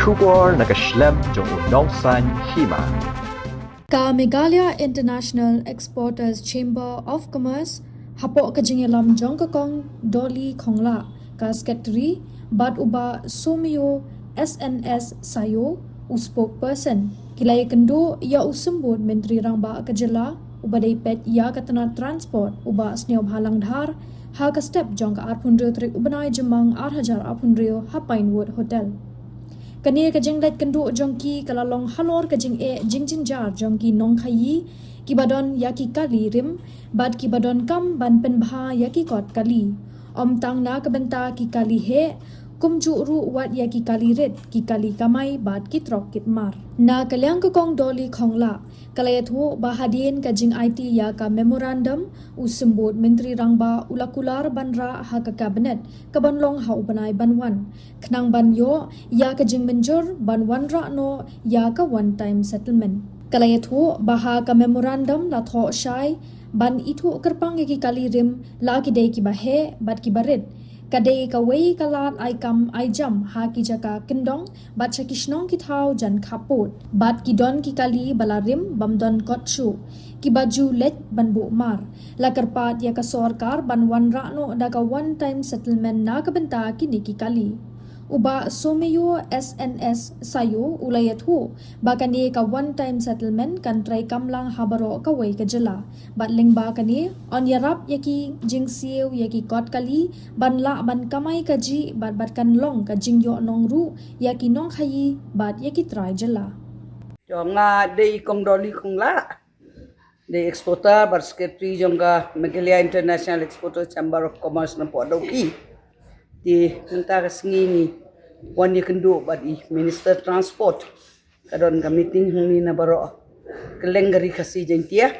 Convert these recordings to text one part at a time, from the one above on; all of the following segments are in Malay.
Shubor nakaslem jong unongsan Hima. Ka Meghalaya International Exporters Chamber of Commerce hapok kajingelam jong kakong Dolly Khongla ka secretary bat uba Siew SNS Sayo spokesperson kilai kendo ya usembut menteri rangba kejela uba daipet ya katana transport uba sneob halang dhar ha ka step jong ka arpundrio trik ubanai jemang arhajar arpundrio ha Pinewood Hotel. Kani kajing let kendu jongki kalalong halor kajing jingjing jar jongki nong khayi kibadon yaki kali rim bad kibadon kam ban penbha yaki kot kali om tang na kabenta ki kali he kumju ru wat yaki kali red ki kali kamai bad ki trok kit mar na kalyang ko kong Dolly Khongla kalayathu bahadin kajing IT ya ka memorandum usembut menteri rangba ulakular banra ha ka cabinet kabanlong ha ubanai banwan khnang ban yo ya kajing menjur ban Wanrah no ya ka one time settlement kalayathu baha ka memorandum la tho shai ban itu kerpang ki kali rim la ki dei ki bahe bat ki barit kadai ka wei kalat ai kam ai jam ha ki jaka kendong bat chakishnong ki thau jan khaput bat ki don ki kali balarim bamdon kotchu ki baju let ban bu mar la karpat ya ka sarkar ban Wanrah no da ka one time settlement na ka benta ki ni ki kali uba Siew SNS Sayo ulayathu bakani ka one time settlement kan try kamlang habaro ka wei ka jela bat lingba kani on Ïarap yaki jing Siew yaki kot kali ban la ban kamai ka ji bat kan long ka jing yo nong ru yaki nong khayi bat yaki try jela jonga de kong Dolly Khongla de exporter bar secretary jonga Meghalaya International Exporters Chamber of Commerce na po ki di mentara sengini wan ye kendo badi minister transport kadon ka meeting ni na baro kelengari kasi jentia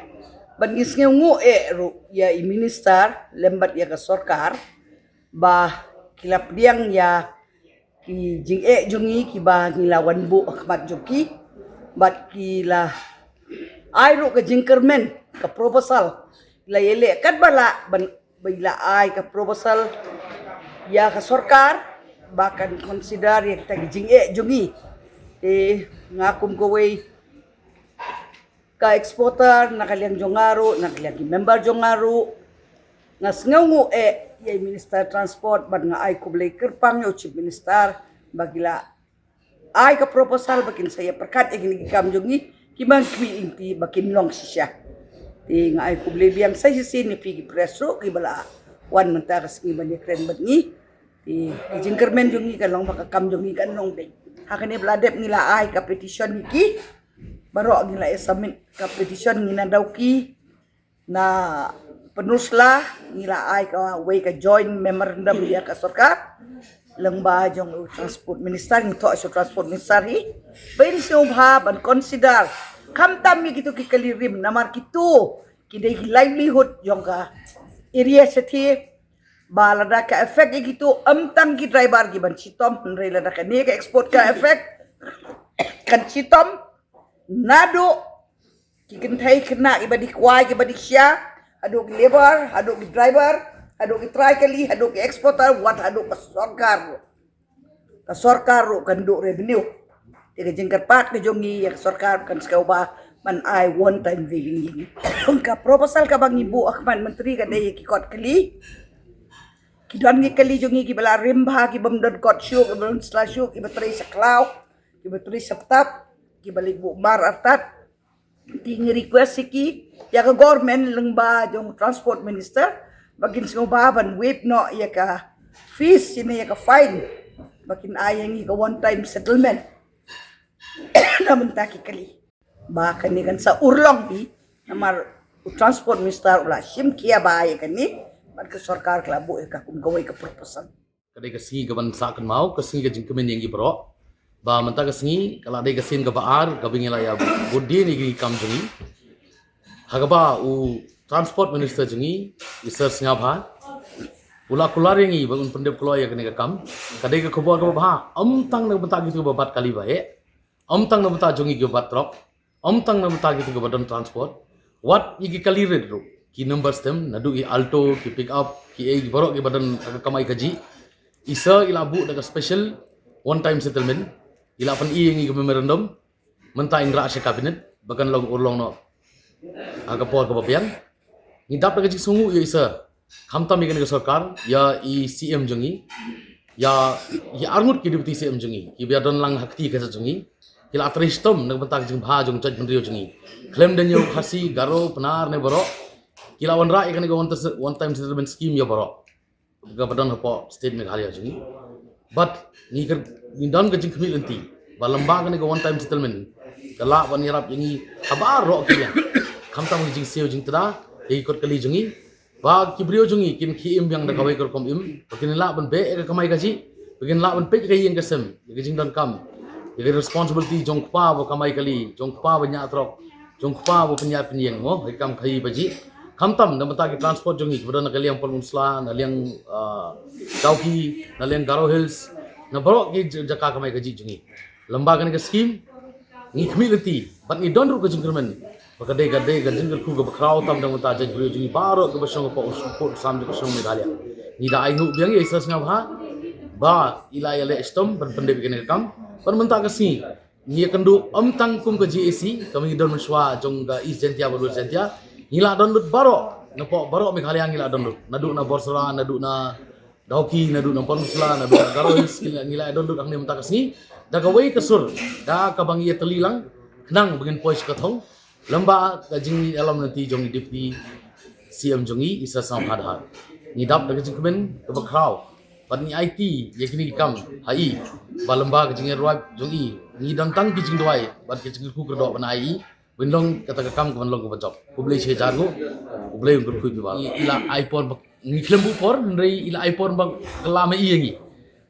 ban isnge ngo ru ya i minister lembat ya ka sarkar ba kilap diang ya ki jing jungi ki ba ngilawan bu akmat joki bat kila ai ru ka jingkermen ka proposal la yele kat bala ban bila ai ka proposal ya ka sarkar bahkan consider yang tagi jing jungi ngakum kaway ka exporter nakaliang jongaru nakaliang member jongaru ngas ngaw ya minister transport bad nga ay kublay kerpang yo chief minister bagila ay ka proposal bakin saya perkat igam jungi kimang inti bakin long siya nga ay kublay biyang sa sisin ni pigi presro kibala wan mentakas ni banya kren bat ni jingkermen jungi kalong makakam jungi kanong ding hakane bladep nila ay ka petition niki baro nila submit ka petition ngina daw ki na penusla nila ay ka way ka join memorandum ya ka sarkar lang ba jong transport minister ngito so transport minister hi bain siyo bha ban consider kamtam mi gitu ki kalirim namar kitu kidai livelihood jong ka area sethi balada ka effect gitu amtang ki driver ki ban chitom rela da ka ni ka export ka effect kan chitom nado ki kentai kena ibadi kwai ki badi sya ado ki labor ado ki driver ado ki try kali ado ki exporter wat ado ka sarkar kan do revenue tiga jengkar pat ke jongi ya sarkar kan skau ba man ai one time billing ka proposal ka bang ibu akman menteri ka dai ki kot kali kidon ngi kali jungi ki bala rimba ki bamdon kot syuk bamdon slasyuk ki bateri saklaw ki bateri saptap ki balik bu mar artat tingi request ki ya ka government lengba jong transport minister bagin singoba ban wait no ya ka fees sini ya ka fine bakin ayang ka one time settlement namun taki kali bahkan ni kan sa urlong di namar transport minister ula sim kia ba ya kan ni bar ke sarkar kelabo ka kum gawai ka proposal kadai ka singi gaban sa kan mau ka singi ka jingkemen yang gibro ba menta ka singi kala dai ka sin ka baar ka bingila ya budi ni gi kam jungi hagaba u transport minister jungi isar singa bha ula kular yang ba un pendep kulo ya kan ka kam kadai ka khobo ka bha tang na bata gitu babat kali ba he tang na bata jungi gi bat trok tang na bata gitu ka badan transport what igi kali red ro ki number stem nadu ki alto ki pick up ki borok ki badan kamai kaji isa ilabu daga special one time settlement ila pan i ngi memorandum menta indra asya kabinet bahkan long urlong no agapor ka bapian ni dap ka sungu ya isa hamta mi kan sarkar ya i CM jungi ya arngut ki deputy CM jungi ki biar don lang hakti ka jungi kila atristom nag bentak jing bha jung chaj mandrio jungi claim dan yo khasi garo penar ne boro kila Wanrah ikan go one time settlement scheme ya boro ga badan hapo state Meghalaya jungi but ni don ka jing kemi lenti balamba kan go one time settlement kala wan Ïarap yangi habar ro kiya khamta mo jing Siew jing tada ye kot kali jungi ba kibrio jungi kin khiim yang da kawai kor kom im pakin la ban be ka kamai gaji pakin la ban pe ka yin kasem ye jing don kam ye responsibility jong pa bo kamai kali jong pa bo nya trok jong pa bo penya penyeng mo he kam khai baji khamtam na mata ki transport jungi kemudian na kaliang Polunsla na liang Dauki na liang Garo Hills na bro ki jaka kamai gaji jungi lamba kan ka scheme ni community but ni don ru ka jingkermen bakade gade jingker ku ga kraw tam dang ta jaj brio jungi baro ga basong pa support sam ka song Meghalaya ni da ai hu biang ye sas nga ba ila ya le stom ban pande bikin kam pan menta ka si ni kandu tang kum ka GAC kami don meswa jong ga East Jentia baru Jentia ngila don lut baro napo baro Meghalaya ngila don lut nadu na Borsora nadu na Dauki nadu na Polunsla nadu na Garo Hills ngila don lut ang ni menta ka si da ka wei kasur da ka bang ye telilang kenang begin pois ka thong lamba ka jing alam nanti jong deputy CM jongi isa sam hadha ni dap da jing kemen ka bakraw pat ni IT ye kini kam hai ba lamba ka jing ruat jongi ni dan tang ki jing doai bat ki jing ku kerdo ban ai winlong kata ka kam ka winlong ka bajok publi che jago publi ung ku ba ila iPhone ni klembu por ndrei ila iPhone bang kelama i ngi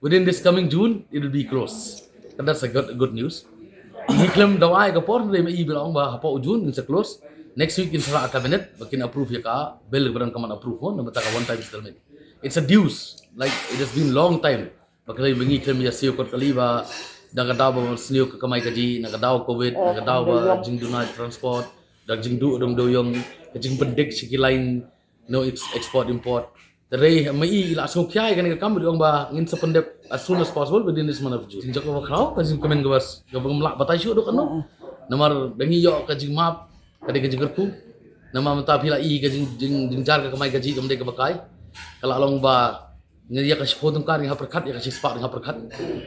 within this coming June it will be close. And that's a good news. Ini klaim dawai ka por dari mai bilang bah apa ujun insya close. Next week insya cabinet bakin approve ya ka bill berang kaman approve ho nama taka one time settlement. It's a dues like it has been long time. Bakalai bengi klaim ya Siew kot kali ba daga daw ba sniu ka kamai kaji naga daw covid naga daw ba jing dunai transport dag jing du dong doyong jing pendik sikilain no export import. Dari mai ila so kya kan kam diong ba ngin sependep as soon as possible within this month of June. Jinjak ba kraw ka jing komen gabas gabang melak batai syu do kan no. Namar bengi yo ka jing map ka de jing kerku. Nama mata pila i ka jing jar ka kamai ka ji kam de ka bakai. Kala long ba ngiya ka sipotong kar nga perkat ya ka sispak nga perkat.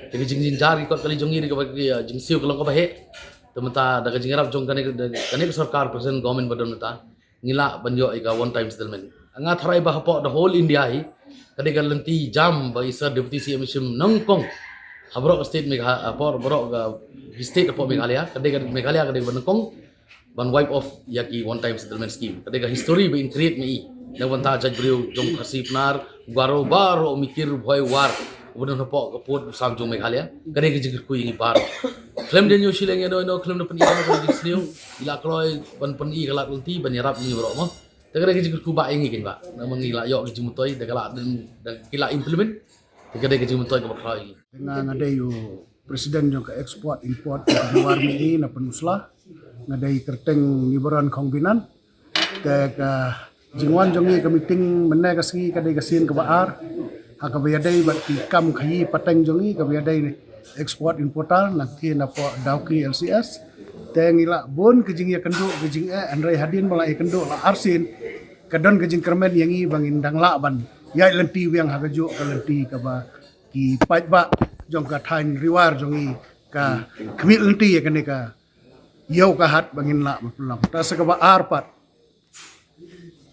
Ka jing jar ko kali jongi ka ba jing Siew kalong ka ba he. Temata da ka jing Ïarap jong kan ka sarkar present government badon ta. Ngila banjo ika one time settlement. Anga tharai ba hapo the whole India hi kade galanti jam ba isa deputy CM nangkong habro state Meghalaya apor bro ga state apo Meghalaya kade Meghalaya kade nangkong ban wipe off yaki one time settlement scheme kade ga history ba in create mai na wanta jaj brio jong khasi pnar garo baro mikir bhoi war ubun hapo kapot sam jong Meghalaya kade ga jigir ku ingi bar claim den yo shileng no claim no pani no disnew ila kloi ban pani galak lunti ban Ïarap ni bro mo Tegara kerja kuba ingi kan pak, nama ngila yok kerja mutoi, tegala dan kila implement, tegara kerja mutoi ke bakal lagi. Dengan ada yo presiden yang ke ekspor import ke luar negeri na Polunsla, ngadai kerteng liburan kombinan, ke jingwan jongi ke meeting mana kasih kadai kasin ke baar, hak biadai bat kam khayi pateng jongi ke biadai ekspor importal nanti napo Dauki LCS. Tengila bon kejing ya kenduk kejing Andre Hadin malah kenduk la arsin kadon kejing kermen yangi bangin dang la ban ya lenti yang hagajo ka lenti ka ba ki pait ba jong ka thain riwar jongi ka kemi lenti ya kene ka yau ka hat bangin la pulang ta sa ka ba arpat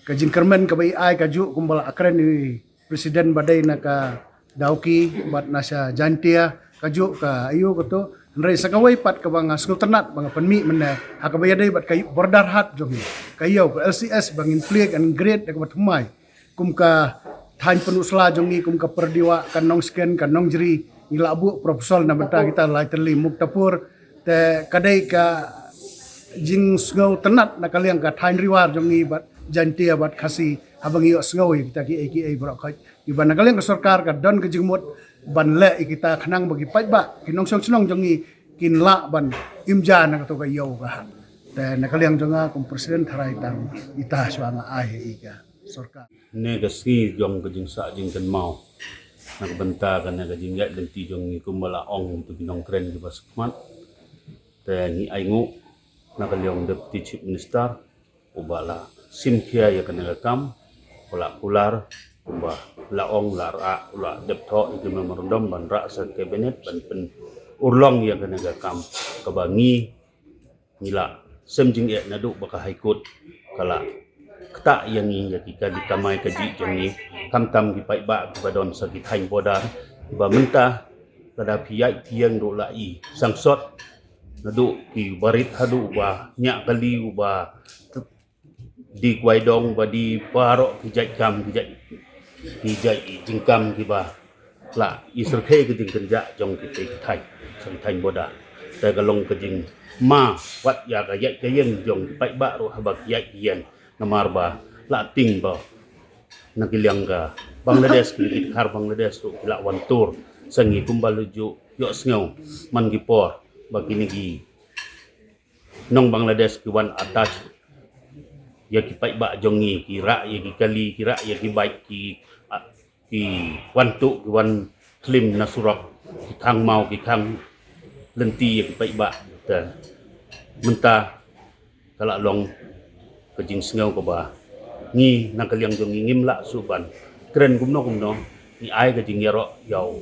kejing kermen ka bai ai ka ju kumbala akren ni presiden badai na ka Dauki bat nasa jantia ka ju ka ayu ko Nrai sakawai pat ka bang school ternat bang penmi mena hakabaya dai bat kai bordar hat jongi kayau ke LCS bangin flieg and grade dak bat humai kum ka thain Polunsla jongi kum ka perdiwa kan nong scan kan nong jeri ila abu proposal na benta kita lai terli muktapur te kadai ka jing sngau ternat na kaliang ka thain riwar jongi bat jantia bat khasi abang yo sngau kita ki AKA bro kai ibana kaliang ka sarkar ka don ka jingmut ban le kita khanang bagi pai ba kinong song snong jongi kin la ban imja na to ka yo ka te na kaliang jonga kum presiden tharai tang ita swanga ai ika sarkar ne ga ski jong ka jing sa jing kan mau nagbanta kan naga jingat dan tijong ni kumbala ong tu binong kren di basukmat te ni aingu nagaliong deputy chief minister ubala simkia ya kan kam ula kular uba laong lara ula depto itu memorandum ban ra sa cabinet ban pen urlong ya kan kam kabangi nila semjing ya nadu baka haikut kala kata yang ni ya kita dikamai kaji jeng ni kam-kam di pai ba badon sakit hain bodar ba mentah kada piyai piang do lai sangsot nadu ki barit hadu ba nya kali ba di kwai dong ba di paro ki jai kam ki jai jingkam ki ba la isrke ki jing kerja jong ki thai sakit hain bodar ta galong ke jing ma wat ya ga yai kayen jong pai ba ro ba yai yen namar ba la ting ba nagiliang ka Bangladesh kili har Bangladesh tu kila wantur sangi kumbaluju yo sngaw man gipor bagi nigi nong Bangladesh ki wan attach ya ki pai ba jongi kira ya ki kali kira ya ki baik ki wantu ki wan klim nasurok ki kang mau ki kang lenti ya ki pai ba ta mentah kala long kejing sngaw ko ba ni nakaliang jong ngim la suban kren gumno ni ai kejing yaro yau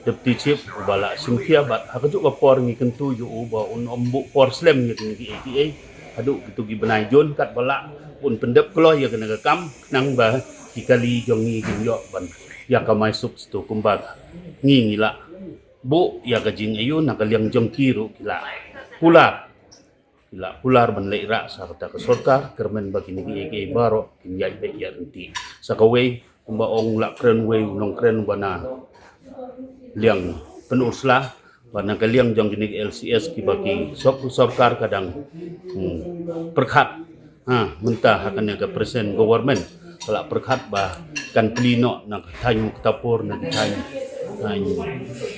deputy chief ubala simkia bat hakaju ka por ngi kentu yu uba un ombu por slem ni ki ATA adu gitu gi benai jon kat bala pun pendep klo ya kena kam nang ba dikali jong ngi yo ban ya ka mai suk stu kumbat ngi ngila bu ya kejing ayu nakaliang jong kiru kila pular ban leira sarta ke sorkar kermen bagi nigi baro kinyai be ya renti sakawe umba ong la kren we nong kren bana liang penuslah bana kaliang jong nigi LCS ki bagi sorkar kadang perkhat mentah akan ke present government kalau perkhat ba kan plino nak thain ketapur nak thain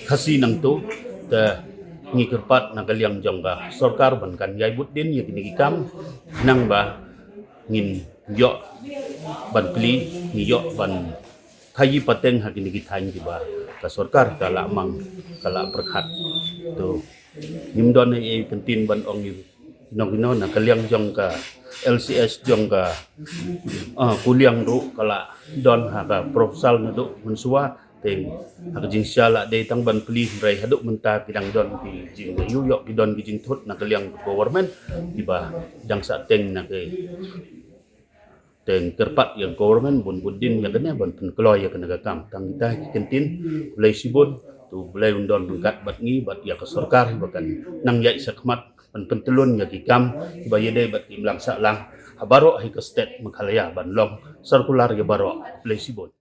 kasi nang tu te ngi kerpat nagaliang jongga sorkar ban kan yai buddin ya kini kam nang ba ngin yo ban pli ni yo ban thayi pateng ha kini kithain ki ba ka sorkar kala mang kala perkhat tu nimdon e kentin ban ong ni nong nagaliang jongga LCS jongga kuliang ru kala don ha ka proposal nadu mensua teng hak jing syala de tang ban pli rai haduk menta pidang don ki jing yu yok ki don ki jing thut nak liang government tiba dang sa teng nak teng kerpat yang government bun budin yang kena ban pen kloy ya kena kam tang kita kentin lei sibut tu lei undon bengkat bat ngi bat ya ke sorkar bahkan nang yai sakmat pen pentelun ya ki kam tiba ye de bat ki mlang sa lang habaro hi ke state Meghalaya ban long circular ya baro lei sibut